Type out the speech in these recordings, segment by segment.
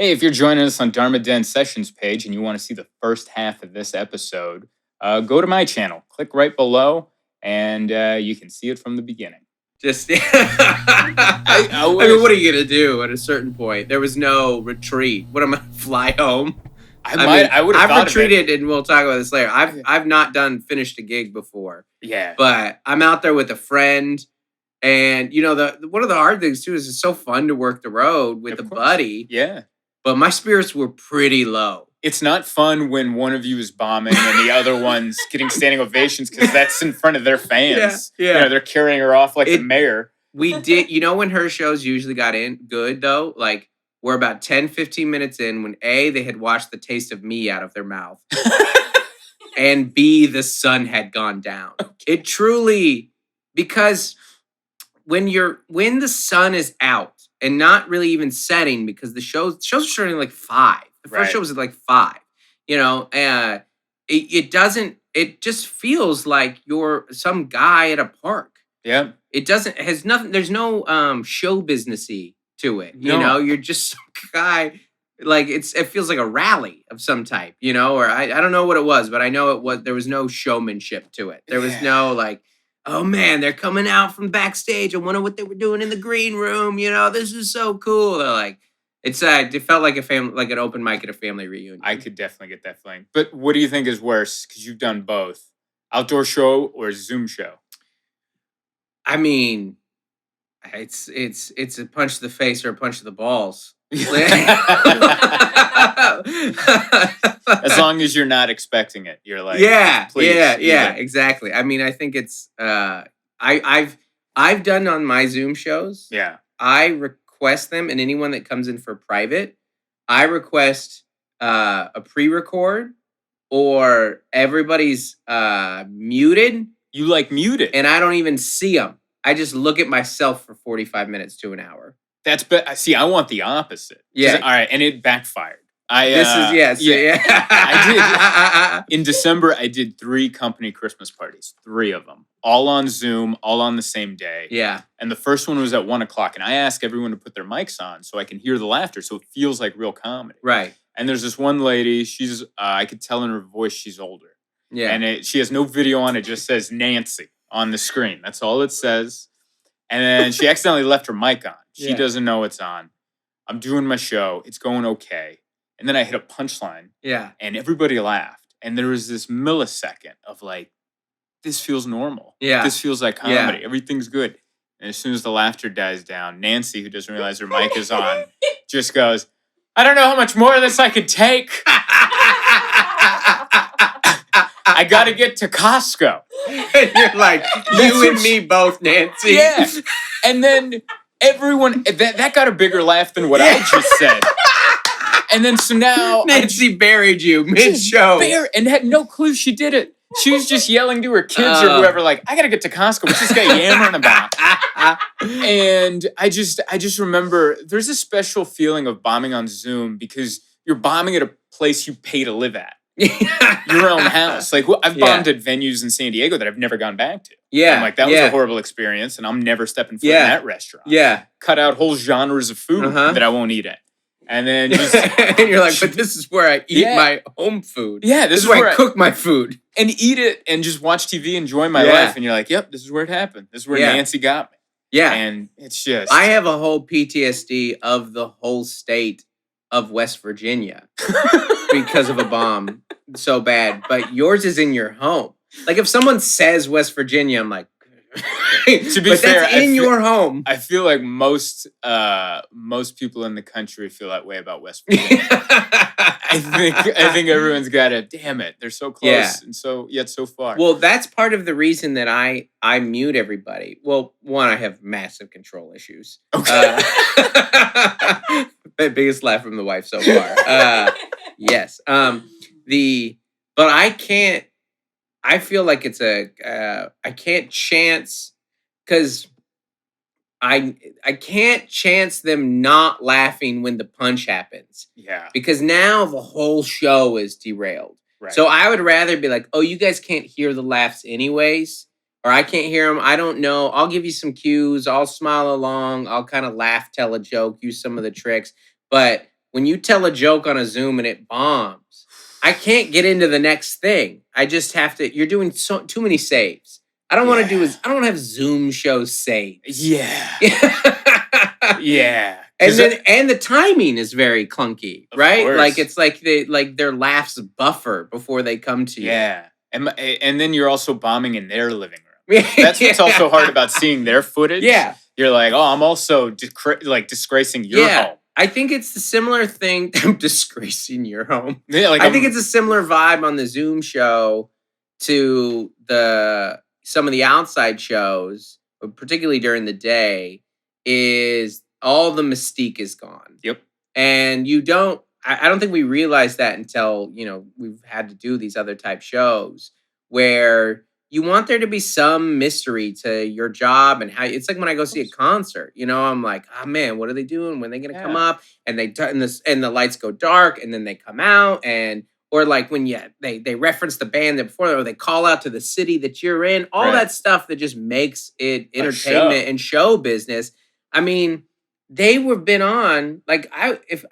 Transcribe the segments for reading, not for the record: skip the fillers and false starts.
Hey, if you're joining us on DharmaDen Sessions page and you want to see the first half of this episode, go to my channel. Click right below, and you can see it from the beginning. Just, I I mean, what are you gonna do at a certain point? There was no retreat. What am I fly home? I would have I've thought retreated, and we'll talk about this later. I've not finished a gig before. Yeah, But I'm out there with a friend, and one of the hard things too is it's so fun to work the road with a buddy. Yeah, but my spirits were pretty low. It's not fun when one of you is bombing and the other one's getting standing ovations because that's in front of their fans. Yeah. They're carrying her off like the mayor. We did, when her shows usually got in good though, like we're about 10, 15 minutes in when A, they had washed the taste of me out of their mouth. And B, the sun had gone down. It truly, because when the sun is out and not really even setting, because the shows are starting like 5. The first show was at like 5. It just feels like you're some guy at a park. Yeah. Has nothing, there's no show businessy to it. No. You're just some guy. Like it feels like a rally of some type, or I don't know what it was, but I know there was no showmanship to it. There was no like, oh man, they're coming out from backstage. I wonder what they were doing in the green room. This is so cool. They're like, it felt like an open mic at a family reunion. I could definitely get that feeling. But what do you think is worse? Because you've done both, outdoor show or Zoom show. I mean, it's a punch to the face or a punch to the balls. As long as you're not expecting it, you're like, yeah, exactly. I mean, I think it's I've done on my Zoom shows. Yeah, I request them, and anyone that comes in for private, I request a pre-record or everybody's muted. You like muted, and I don't even see them. I just look at myself for 45 minutes to an hour. See, I want the opposite. Yeah. All right, and it backfired. I did. In December, I did 3 company Christmas parties, 3 of them, all on Zoom, all on the same day. Yeah. And the first one was at 1:00, and I asked everyone to put their mics on so I can hear the laughter, so it feels like real comedy. Right. And there's this one lady. She's I could tell in her voice she's older. Yeah. And she has no video on. It just says Nancy on the screen. That's all it says. And then she accidentally left her mic on. She doesn't know it's on. I'm doing my show. It's going okay. And then I hit a punchline. Yeah. And everybody laughed. And there was this millisecond of like, this feels normal. Yeah. This feels like comedy. Everything's good. And as soon as the laughter dies down, Nancy, who doesn't realize her mic is on, just goes, I don't know how much more of this I could take. I got to get to Costco. And you're like, you and me both, Nancy. Yeah. And then everyone, that got a bigger laugh than what I just said. And then so now Nancy buried you mid-show. And had no clue she did it. She was just yelling to her kids or whoever, like, I got to get to Costco. What's this guy yammering about? And I just remember there's a special feeling of bombing on Zoom because you're bombing at a place you pay to live at. Your own house. Like I've bombed at venues in San Diego that I've never gone back to. Yeah. I'm like, that was a horrible experience and I'm never stepping foot in that restaurant. Yeah. Cut out whole genres of food that I won't eat at. And then and you're like, but this is where I eat my home food. Yeah, this is where I cook my food. And eat it and just watch TV, enjoy my life. And you're like, yep, this is where it happened. This is where Nancy got me. Yeah. And it's just I have a whole PTSD of the whole state of West Virginia because of a bomb so bad. But yours is in your home. Like if someone says West Virginia, I'm like, to be fair, that's in your home. I feel like most people in the country feel that way about West Virginia. I think everyone's got it. Damn it, they're so close and yet so far. Well, that's part of the reason that I mute everybody. Well, one, I have massive control issues. Okay. Biggest laugh from the wife so far. Yes. But I can't. I feel like it's I can't chance because I can't chance them not laughing when the punch happens. Yeah. Because now the whole show is derailed. Right. So I would rather be like, oh, you guys can't hear the laughs anyways, or I can't hear them. I don't know. I'll give you some cues. I'll smile along. I'll kind of laugh, tell a joke, use some of the tricks. But when you tell a joke on a Zoom and it bombs, I can't get into the next thing. I just have to. You're doing too many saves. I don't want to do. I don't want to have Zoom shows saves. Yeah. Yeah. And the timing is very clunky, right? Course. Like it's like their laughs buffer before they come to you. Yeah. And then you're also bombing in their living room. That's what's also hard about seeing their footage. Yeah. You're like, oh, I'm also disgracing your home. I think it's the similar thing. I'm disgracing your home. Yeah, I think it's a similar vibe on the Zoom show to some of the outside shows, particularly during the day, is all the mystique is gone. Yep. And I don't think we realize that until, we've had to do these other type shows where you want there to be some mystery to your job and how it's like when I go see a concert, I'm like, oh man, what are they doing? When are they going to come up? And and the lights go dark and then they come out or like when they reference the band that before, or they call out to the city that you're in, all that stuff that just makes it entertainment and show business. I mean, they were been on like if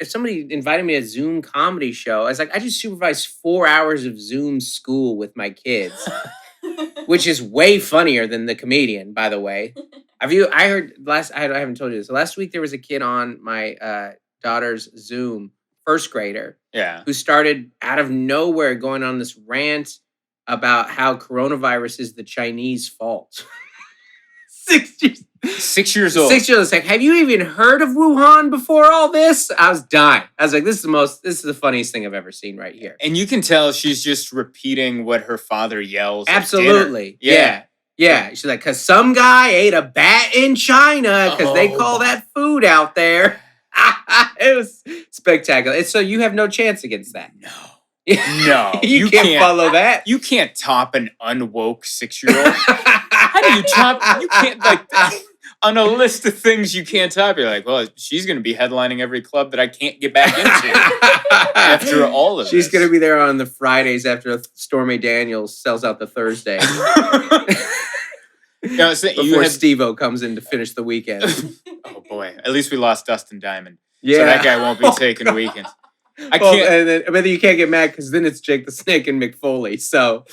somebody invited me to a Zoom comedy show, I was like, I just supervised 4 hours of Zoom school with my kids, which is way funnier than the comedian, by the way. I haven't told you this. Last week there was a kid on my daughter's Zoom, first grader, who started out of nowhere going on this rant about how coronavirus is the Chinese fault. 6 years. 6 years old. 6 years old. It's like, have you even heard of Wuhan before all this? I was dying. I was like, this is the funniest thing I've ever seen right here. And you can tell she's just repeating what her father yells. Absolutely. Yeah. She's like, because some guy ate a bat in China because they call that food out there. It was spectacular. And so you have no chance against that. No. You can't follow that. You can't top an unwoke 6-year-old. How do you top? You can't on a list of things you can't top. You're like, well, she's going to be headlining every club that I can't get back into after all of this. She's going to be there on the Fridays after Stormy Daniels sells out the Thursday. Before Steve-O comes in to finish the weekend. Oh boy! At least we lost Dustin Diamond. Yeah, so that guy won't be taking weekends. I can't. And then you can't get mad because then it's Jake the Snake and Mick Foley. So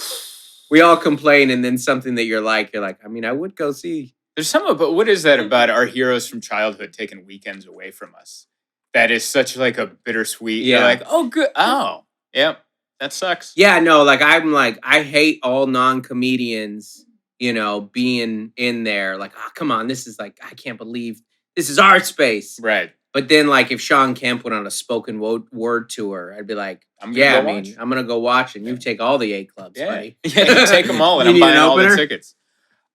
we all complain, and then something that you're like, I mean, I would go see. There's some, but what is that about our heroes from childhood taking weekends away from us? That is such like a bittersweet. Yeah. You're like, oh, good. Oh, yeah, that sucks. Yeah, no, I hate all non-comedians, being in there. Like, oh, come on, this is I can't believe this is our space. Right. But then, if Sean Kemp went on a spoken word tour, I'd be like, I'm going to go watch, and you take all the 8 clubs, buddy. Yeah, you take them all, and I'm buying all the tickets.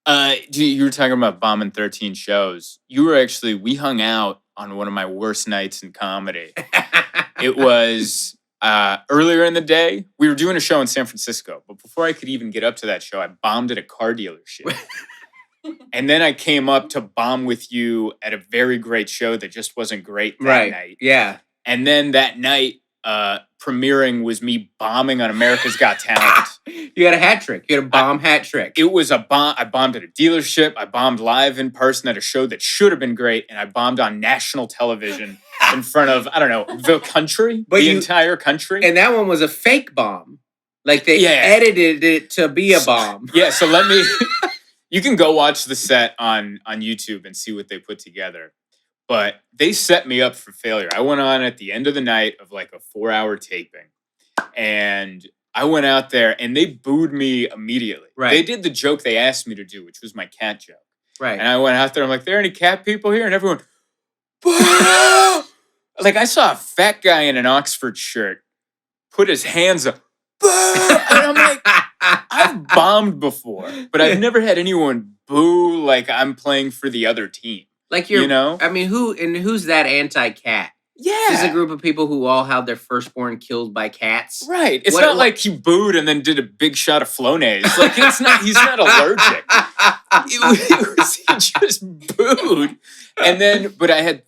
You were talking about bombing 13 shows. We hung out on one of my worst nights in comedy. It was earlier in the day. We were doing a show in San Francisco, but before I could even get up to that show, I bombed at a car dealership. And then I came up to bomb with you at a very great show that just wasn't great that night. Yeah. And then that night, premiering was me bombing on America's Got Talent. You had a hat trick. You had a bomb hat trick. It was a bomb. I bombed at a dealership. I bombed live in person at a show that should have been great. And I bombed on national television in front of, I don't know, the country, entire country. And that one was a fake bomb. Like they edited it to be a bomb. Yeah, so you can go watch the set on YouTube and see what they put together. But they set me up for failure. I went on at the end of the night of a 4-hour taping. And I went out there and they booed me immediately. Right. They did the joke they asked me to do, which was my cat joke. Right. And I went out there, I'm like, there are any cat people here? And everyone, boo! I saw a fat guy in an Oxford shirt put his hands up, boo! And I'm like, I've bombed before, but I've never had anyone boo like I'm playing for the other team. I mean, who's that anti-cat? Yeah. This is a group of people who all had their firstborn killed by cats. Right. It's not like he booed and then did a big shot of Flonase. He's not allergic. He just booed. And then, but I had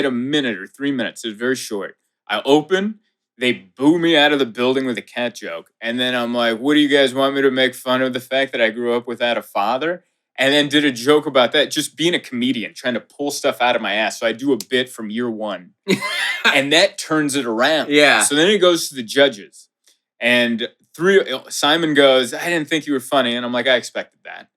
a minute or 3 minutes. It was very short. I open, they boo me out of the building with a cat joke. And then I'm like, what do you guys want me to make fun of the fact that I grew up without a father? And then did a joke about that, just being a comedian, trying to pull stuff out of my ass. So I do a bit from year one, and that turns it around. Yeah. So then it goes to the judges, and Simon goes, "I didn't think you were funny," and I'm like, "I expected that."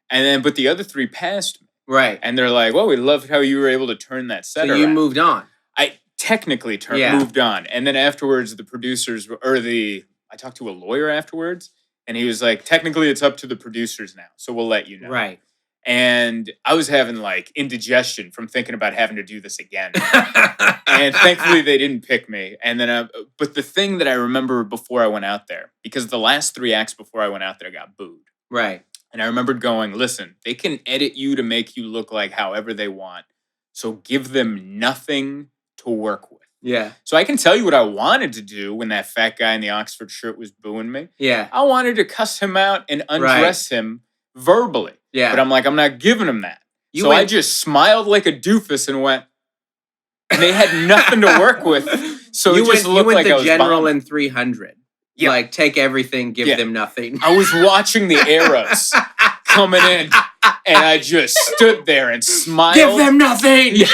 And then, but the other three passed me, Right. and they're like, "Well, we loved how you were able to turn that set around." So you moved on. I technically moved on, and then afterwards, the producers I talked to a lawyer afterwards. And he was like, technically, it's up to the producers now. So we'll let you know. Right. And I was having like indigestion from thinking about having to do this again. And thankfully, they didn't pick me. And then, but the thing that I remember before I went out there, because the last 3 acts before I went out there got booed. Right. And I remembered going, listen, they can edit you to make you look like however they want. So give them nothing to work with. Yeah. So I can tell you what I wanted to do when that fat guy in the Oxford shirt was booing me. Yeah. I wanted to cuss him out and undress him verbally. Yeah. But I'm like, I'm not giving him that. I just smiled like a doofus and went, and they had nothing to work with. So it just looked like I was general bombing. in 300. Yeah. Like, take everything, give them nothing. I was watching the arrows coming in, and I just stood there and smiled. Give them nothing! Yeah.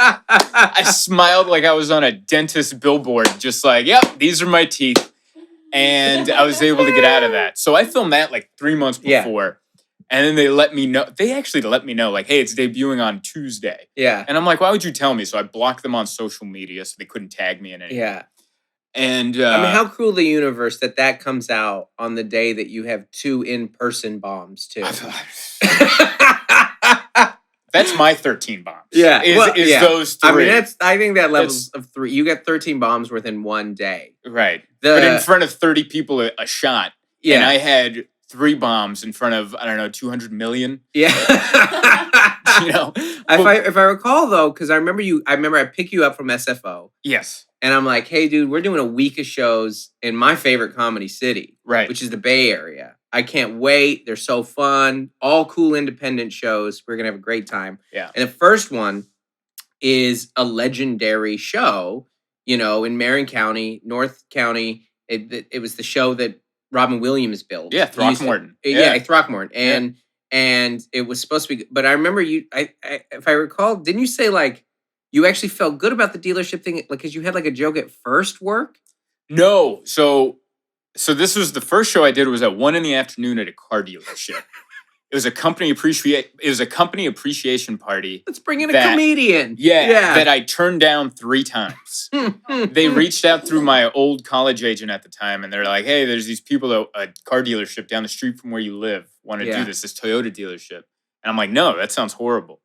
I smiled like I was on a dentist billboard, just like, yep, these are my teeth. And I was able to get out of that. So I filmed that like 3 months before. And then they let me know. They actually let me know, like, hey, it's debuting on Tuesday. Yeah. And I'm like, why would you tell me? So I blocked them on social media so they couldn't tag me in anything. Yeah. And I mean, how cruel the universe that comes out on the day that you have 2 in-person bombs, too. That's my 13 bombs. Yeah. Those 3. I mean, I think that levels of 3. You get 13 bombs within one day. Right. But in front of 30 people a shot. Yeah. And I had 3 bombs in front of, I don't know, 200 million. Yeah. You know? If I recall, though, because I remember I pick you up from SFO. Yes. And I'm like, hey, dude, we're doing a week of shows in my favorite comedy city. Right. Which is the Bay Area. I can't wait. They're so fun. All cool independent shows. We're going to have a great time. Yeah. And the first one is a legendary show, in Marin County, North County. It was the show that Robin Williams built. Yeah, Throckmorton. Throckmorton. And it was supposed to be, but I remember if I recall, didn't you say like, you actually felt good about the dealership thing, like, because you had like a joke at first work? No. So this was the first show I did. Was at 1 PM at a car dealership. It was a company appreciation party. Let's bring in a comedian. Yeah. That I turned down 3 times. They reached out through my old college agent at the time, and they're like, "Hey, there's these people at a car dealership down the street from where you live. Want to do this Toyota dealership?" And I'm like, "No, that sounds horrible."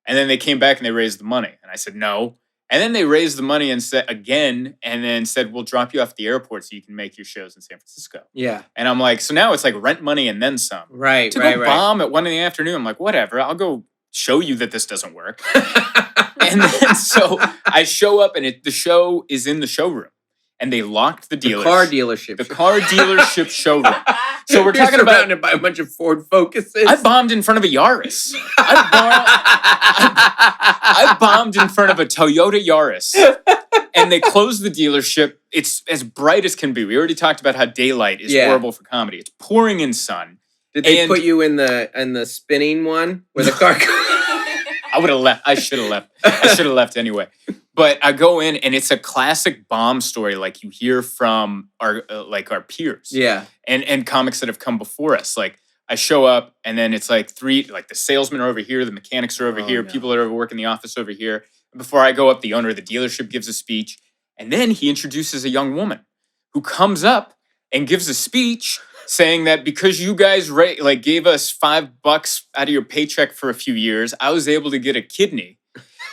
And then they came back and they raised the money, and I said no. And then they raised the money and said again, and then said, we'll drop you off the airport so you can make your shows in San Francisco. Yeah. And I'm like, so now it's like rent money and then some. Right. To go bomb at 1 PM, I'm like, whatever, I'll go show you that this doesn't work. And then so I show up and the show is in the showroom. And they locked the dealership. The car dealership showroom. So we're talking about surrounded by a bunch of Ford Focuses. I bombed in front of a Yaris. I bombed in front of a Toyota Yaris. And they closed the dealership. It's as bright as can be. We already talked about how daylight is horrible for comedy. It's pouring in sun. Did they put you in the spinning one where the car I would have left. I should have left. I should have left anyway. But I go in and it's a classic bomb story like you hear from our peers. Yeah. And comics that have come before us. Like I show up and then it's like the salesmen are over here, the mechanics are over here, people that are working the office over here. And before I go up, the owner of the dealership gives a speech. And then he introduces a young woman who comes up and gives a speech saying that because you guys gave us $5 out of your paycheck for a few years, I was able to get a kidney.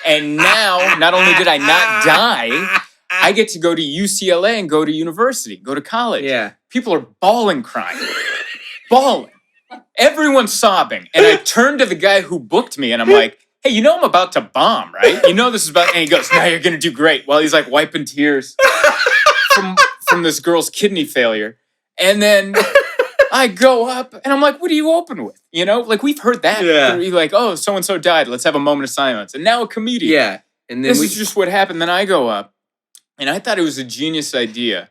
And now, not only did I not die, I get to go to UCLA and go to university, go to college. Yeah. People are bawling, crying. Bawling. Everyone's sobbing. And I turn to the guy who booked me and I'm like, hey, I'm about to bomb, right? This is about, and he goes, no, you're going to do great. While he's like wiping tears from this girl's kidney failure. And then I go up and I'm like, what do you open with? We've heard that. Yeah. You're like, oh, so-and-so died. Let's have a moment of silence. And now a comedian. Yeah. And then this is just what happened. Then I go up and I thought it was a genius idea.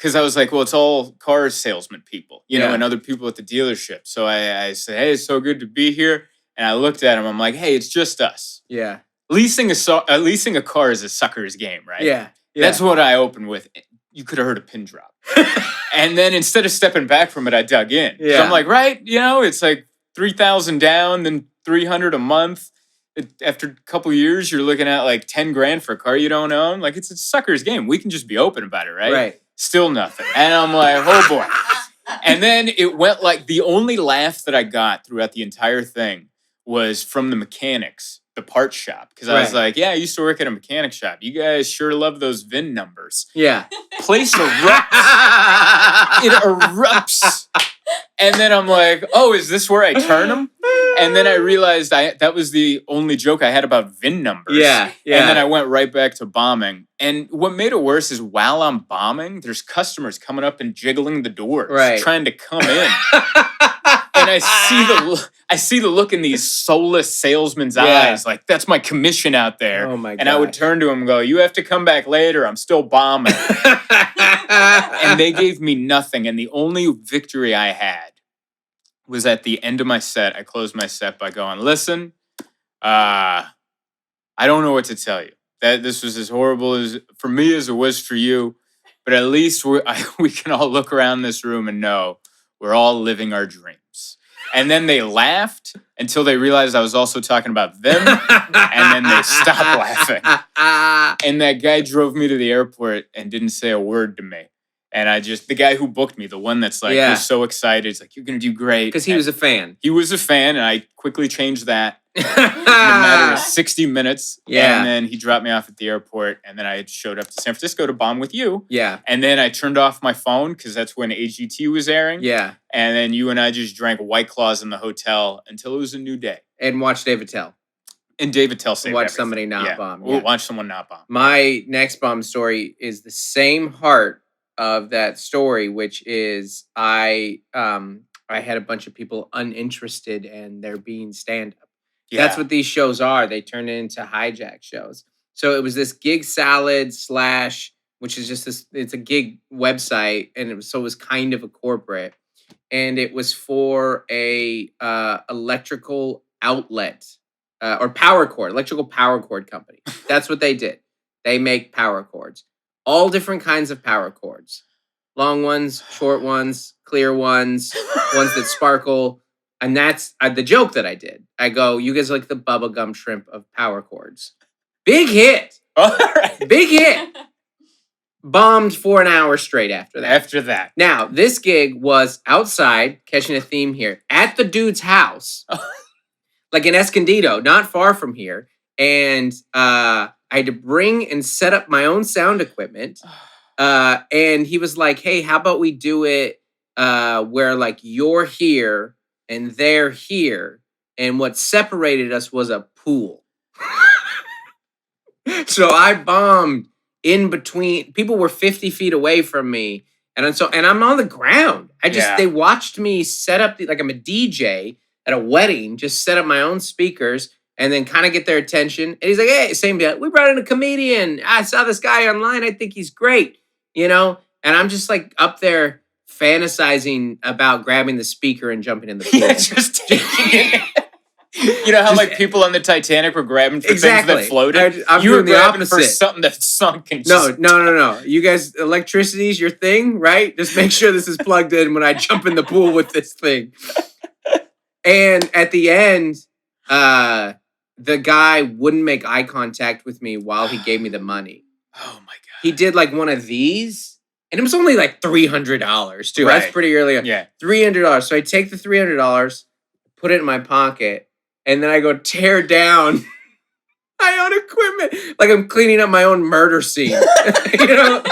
because I was like, well, it's all car salesman people, you know, Yeah. and other people at the dealership. So I said, hey, it's so good to be here. And I looked at him. I'm like, hey, it's just us. Yeah. Leasing a car is a sucker's game, right? Yeah. That's what I opened with. You could have heard a pin drop. And then instead of stepping back from it, I dug in. Yeah. So I'm like, right, you know, it's like 3,000 down, then 300 a month. After a couple of years, you're looking at like 10 grand for a car you don't own. Like, it's a sucker's game. We can just be open about it, right? Right. Still nothing. And I'm like, oh boy. And then it went like the only laugh that I got throughout the entire thing was from the mechanics, the parts shop. Because I was like, yeah, I used to work at a mechanic shop. You guys sure love those VIN numbers. Yeah. Place erupts. It erupts. And then I'm like, oh, is this where I turn them? And then I realized that was the only joke I had about VIN numbers. Yeah. And then I went right back to bombing. And what made it worse is while I'm bombing, there's customers coming up and jiggling the doors, trying to come in. And I see the look in these soulless salesmen's eyes, like, that's my commission out there. Oh my god! And I would turn to him and go, you have to come back later. I'm still bombing. And they gave me nothing. And the only victory I had was at the end of my set. I closed my set by going, listen, I don't know what to tell you. That this was as horrible for me as it was for you. But at least we can all look around this room and know we're all living our dreams. And then they laughed until they realized I was also talking about them. And then they stopped laughing. And that guy drove me to the airport and didn't say a word to me. And the guy who booked me, the one that's like, was so excited. He's like, you're going to do great. Because he was a fan. He was a fan. And I quickly changed that in a matter of 60 minutes. Yeah. And then he dropped me off at the airport. And then I showed up to San Francisco to bomb with you. Yeah. And then I turned off my phone because that's when AGT was airing. Yeah. And then you and I just drank White Claws in the hotel until it was a new day. And watched David Tell. And David Tell saved Watch everything. somebody not bomb. We'll watch someone not bomb. My next bomb story is the same heart of that story, which is I had a bunch of people uninterested and they're being stand-up. Yeah. That's what these shows are. They turn into hijack shows. So it was this Gig Salad / which is just this, it's a gig website, and it was kind of a corporate. And it was for a electrical outlet or electrical power cord company. That's what they did. They make power cords. All different kinds of power cords. Long ones, short ones, clear ones, ones that sparkle. And that's the joke that I did. I go, you guys are like the bubblegum shrimp of power cords. Big hit. All right. Big hit. Bombed for an hour straight after that. Now, this gig was outside, catching a theme here, at the dude's house. Like in Escondido, not far from here. And I had to bring and set up my own sound equipment. And he was like, hey, how about we do it where like you're here and they're here. And what separated us was a pool. So I bombed in between. People were 50 feet away from me. And I'm on the ground. They watched me set up, like I'm a DJ at a wedding, just set up my own speakers. And then kind of get their attention. And he's like, hey, same deal. We brought in a comedian. I saw this guy online. I think he's great. You know? And I'm just like up there fantasizing about grabbing the speaker and jumping in the pool. Yeah, just taking it. You know how like people on the Titanic were grabbing for things that floated? You were grabbing for something that sunk. And No. You guys, electricity's your thing, right? Just make sure this is plugged in when I jump in the pool with this thing. And at the end, the guy wouldn't make eye contact with me while he gave me the money. Oh my God. He did like one of these, and it was only like $300 too. Right. That's pretty early on. Yeah. $300. So I take the $300, put it in my pocket, and then I go tear down my own equipment. Like I'm cleaning up my own murder scene. You know?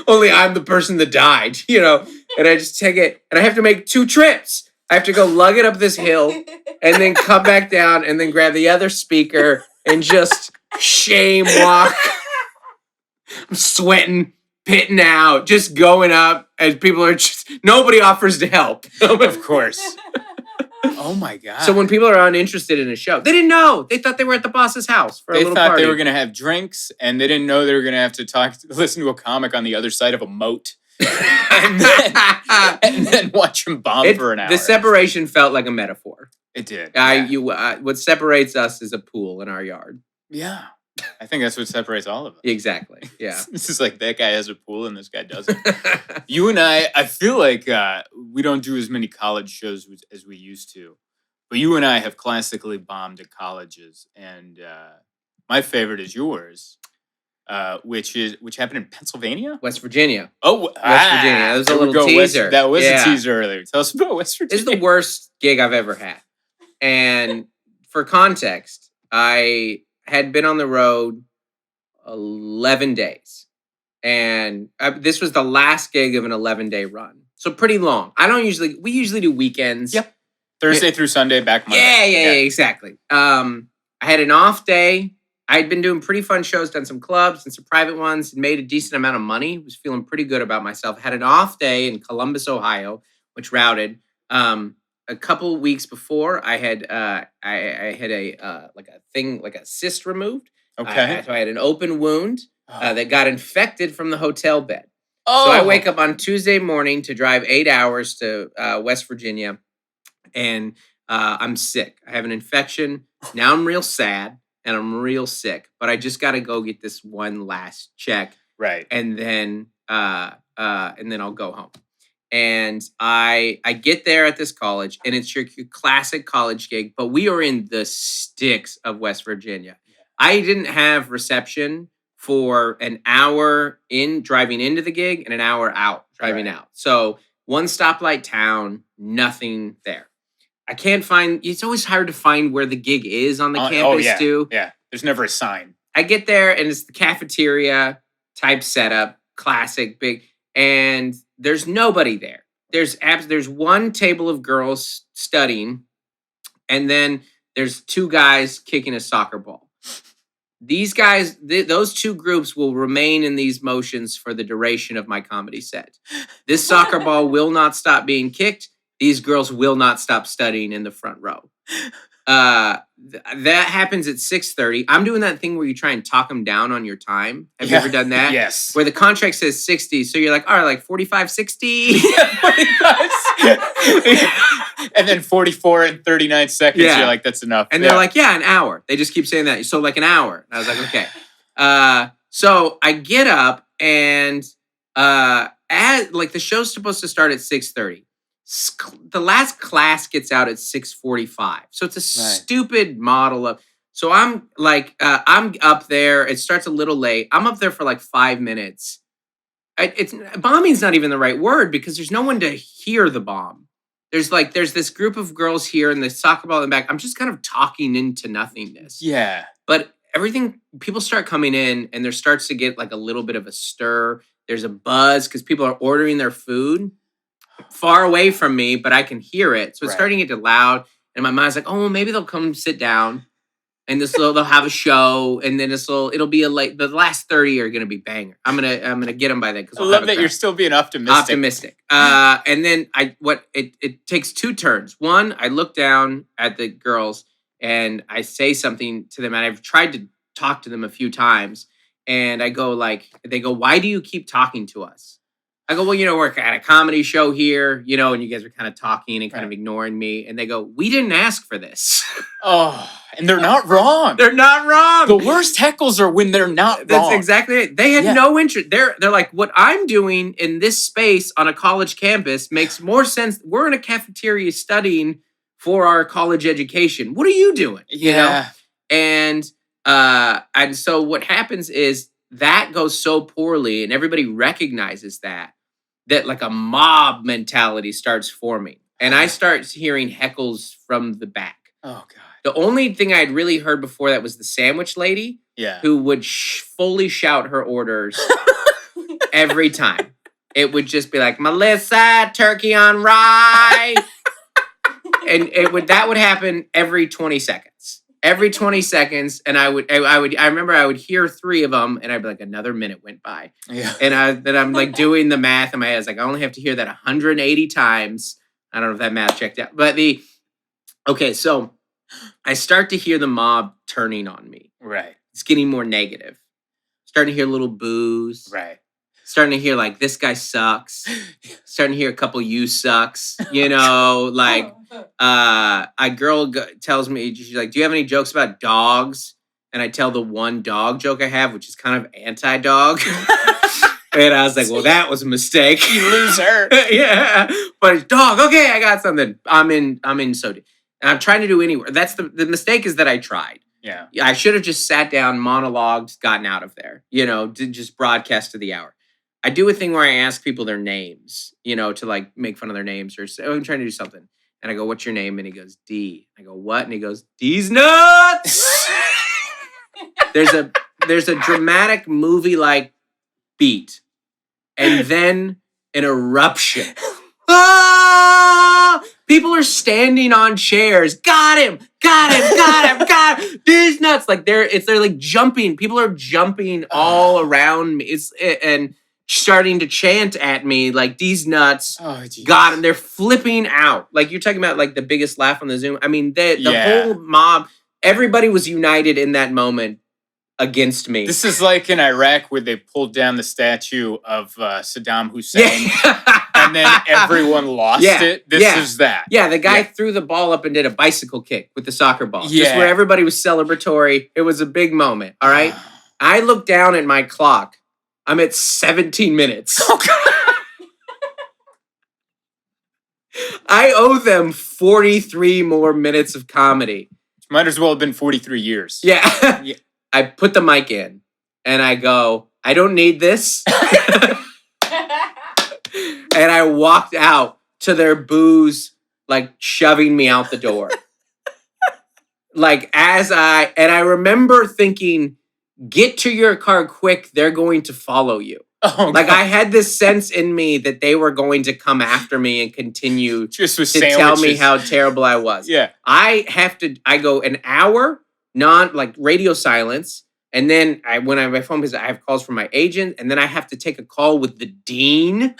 Only I'm the person that died, you know? And I just take it, and I have to make 2 trips. I have to go lug it up this hill and then come back down and then grab the other speaker and just shame walk. I'm sweating, pitting out, just going up as people are nobody offers to help. Of course. Oh my God. So when people are uninterested in a show, they didn't know. They thought they were at the boss's house for a little party. They thought they were going to have drinks, and they didn't know they were going to have to listen to a comic on the other side of a moat. and then watch him bomb for an hour. The separation felt like a metaphor. It did. What separates us is a pool in our yard. Yeah. I think that's what separates all of us. Exactly. Yeah. This is like that guy has a pool and this guy doesn't. You and I feel like we don't do as many college shows as we used to. But you and I have classically bombed at colleges. And my favorite is yours. Which happened in Pennsylvania? West Virginia. Oh, West Virginia. That was a little teaser. That was a teaser earlier. Tell us about West Virginia. It's the worst gig I've ever had. And for context, I had been on the road 11 days. And this was the last gig of an 11-day run. So pretty long. We usually do weekends. Yep. Thursday through Sunday, back Monday. Yeah, exactly. I had an off day. I'd been doing pretty fun shows, done some clubs and some private ones, and made a decent amount of money. Was feeling pretty good about myself. Had an off day in Columbus, Ohio, which routed. A couple weeks before, I had a cyst removed. Okay. So I had an open wound that got infected from the hotel bed. Oh. So I wake up on Tuesday morning to drive 8 hours to West Virginia, and I'm sick. I have an infection. Now I'm real sad. And I'm real sick, but I just got to go get this one last check, right? And then I'll go home. And I get there at this college, and it's your classic college gig, but we are in the sticks of West Virginia. Yeah. I didn't have reception for an hour in driving into the gig and an hour out driving out. So one stoplight town, nothing there. I can't find. It's always hard to find where the gig is on the campus too. Yeah, there's never a sign. I get there and it's the cafeteria type setup, classic big, and there's nobody there. There's one table of girls studying, and then there's two guys kicking a soccer ball. These guys, those two groups will remain in these motions for the duration of my comedy set. This soccer ball will not stop being kicked. These girls will not stop studying in the front row. That happens at 6:30. I'm doing that thing where you try and talk them down on your time. Have you ever done that? Yes. Where the contract says 60, so you're like, all right, like 45, 60. 45. And then 44 and 39 seconds, you're like, that's enough. And they're like, yeah, an hour. They just keep saying that. So like an hour. And I was like, okay. So I get up and the show's supposed to start at 6:30. The last class gets out at 6:45. So it's a stupid model of. So I'm like, I'm up there. It starts a little late. I'm up there for like 5 minutes. Bombing's not even the right word because there's no one to hear the bomb. There's this group of girls here and the soccer ball in the back. I'm just kind of talking into nothingness. Yeah. But people start coming in and there starts to get like a little bit of a stir. There's a buzz because people are ordering their food far away from me, but I can hear it. So it's starting to get loud. And my mind's like, oh, well, maybe they'll come sit down and they'll have a show. And then it'll be the last 30 are going to be banger. I'm going to get them by then. I love that you're still being optimistic. And then it takes two turns. One, I look down at the girls and I say something to them. And I've tried to talk to them a few times. And I go they go, why do you keep talking to us? I go, well, we're at a comedy show here, and you guys are kind of talking and kind of ignoring me. And they go, we didn't ask for this. Oh, and they're not wrong. They're not wrong. The worst heckles are when they're not wrong. That's exactly it. They had no interest. They're like, what I'm doing in this space on a college campus makes more sense. We're in a cafeteria studying for our college education. What are you doing? Yeah. And so what happens is that goes so poorly and everybody recognizes that like a mob mentality starts forming. And I start hearing heckles from the back. Oh, God. The only thing I had really heard before that was the sandwich lady who would fully shout her orders every time. It would just be like, Melissa, turkey on rye. And that would happen every 20 seconds. Every 20 seconds, and I remember I would hear three of them, and I'd be like, another minute went by. Yeah. And then I'm like doing the math in my head. It's like, I only have to hear that 180 times. I don't know if that math checked out. But Okay, so I start to hear the mob turning on me. Right. It's getting more negative. Starting to hear little boos. Right. Starting to hear like, this guy sucks. Starting to hear a couple you sucks. You know, like a girl tells me, she's like, do you have any jokes about dogs? And I tell the one dog joke I have, which is kind of anti-dog. And I was like, well, that was a mistake. You loser. Yeah. But it's dog. Okay, I got something. I'm in so deep. And I'm trying to do anywhere. That's the mistake is that I tried. Yeah. I should have just sat down, monologued, gotten out of there, did just broadcast to the hour. I do a thing where I ask people their names, to like make fun of their names or say, oh, I'm trying to do something. And I go, what's your name? And he goes, D. I go, what? And he goes, D's nuts. There's a dramatic movie-like beat. And then an eruption. Ah! People are standing on chairs. Got him. These nuts. Like they're like jumping. People are jumping all around me. And starting to chant at me like these nuts. Oh, got him. They're flipping out. Like you're talking about like the biggest laugh on the Zoom. I mean, the whole mob, everybody was united in that moment against me. This is like in Iraq where they pulled down the statue of Saddam Hussein and then everyone lost it. This is that. Yeah, the guy threw the ball up and did a bicycle kick with the soccer ball. Yeah. Just where everybody was celebratory. It was a big moment, all right? I looked down at my clock. I'm at 17 minutes. I owe them 43 more minutes of comedy. Might as well have been 43 years. Yeah. I put the mic in and I go, I don't need this. And I walked out to their boos, like shoving me out the door. I remember thinking, get to your car quick. They're going to follow you. Oh, like I had this sense in me that they were going to come after me and continue just with to tell me how terrible I was. Yeah. I go an hour, radio silence. And then my phone is, I have calls from my agent, and then I have to take a call with the dean.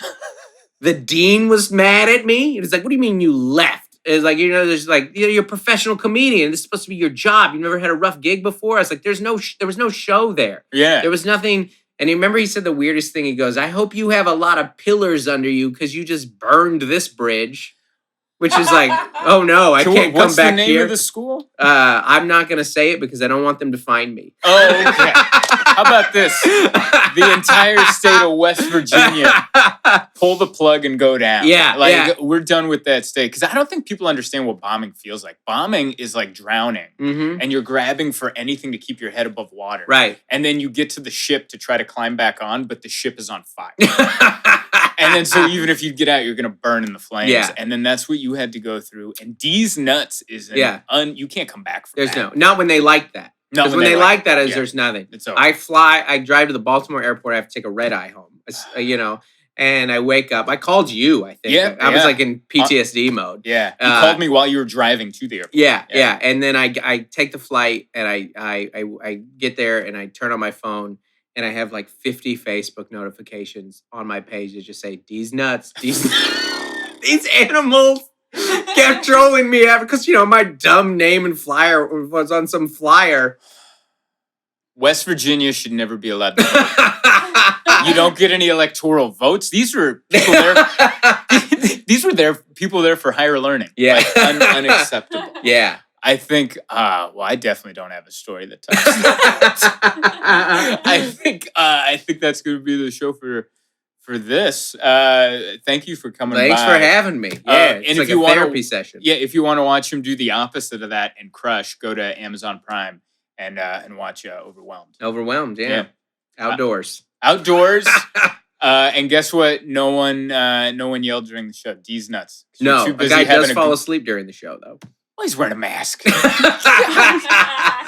The dean was mad at me. It was like, what do you mean you left? It's like, there's like, you're a professional comedian. This is supposed to be your job. You never had a rough gig before. I was like, there was no show there. Yeah. There was nothing. And he said the weirdest thing. He goes, I hope you have a lot of pillars under you because you just burned this bridge. Which is like, oh no, I can't come back here. What's the name of the school? I'm not going to say it because I don't want them to find me. Oh, okay. How about this? The entire state of West Virginia, pull the plug and go down. Yeah. We're done with that state. Because I don't think people understand what bombing feels like. Bombing is like drowning. Mm-hmm. And you're grabbing for anything to keep your head above water. Right. And then you get to the ship to try to climb back on, but the ship is on fire. And then so even if you get out, you're going to burn in the flames. Yeah. And then that's what you had to go through. And D's nuts is you can't come back from that. Not when they like that. No, when they like that, there's nothing. It's over. I drive to the Baltimore airport. I have to take a red eye home, and I wake up. I called you, I think. Yeah, I was like in PTSD mode. Yeah. You called me while you were driving to the airport. Yeah. And then I take the flight and I get there and I turn on my phone and I have like 50 Facebook notifications on my page that just say, these nuts, these animals kept trolling me after because my dumb name and flyer was on some flyer. West Virginia should never be allowed to vote. You don't get any electoral votes. These were people there. These were people there for higher learning. Yeah, unacceptable. Yeah, I think. I definitely don't have a story that tops that. I think that's going to be the show for this. Thank you for coming. Thanks for having me. Yeah, it's and like if you a therapy session. Yeah, if you want to watch him do the opposite of that and crush, go to Amazon Prime and watch Overwhelmed. Overwhelmed, yeah. Outdoors. Outdoors. And guess what? No one yelled during the show. D's nuts. No, a guy does fall asleep during the show, though. Well, he's wearing a mask.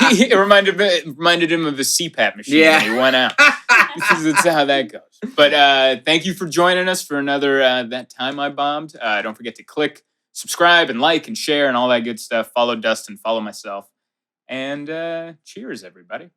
It reminded him of a CPAP machine when he went out. That's how that goes. But thank you for joining us for another That Time I Bombed. Don't forget to click subscribe and like and share and all that good stuff. Follow Dustin. Follow myself. And cheers, everybody.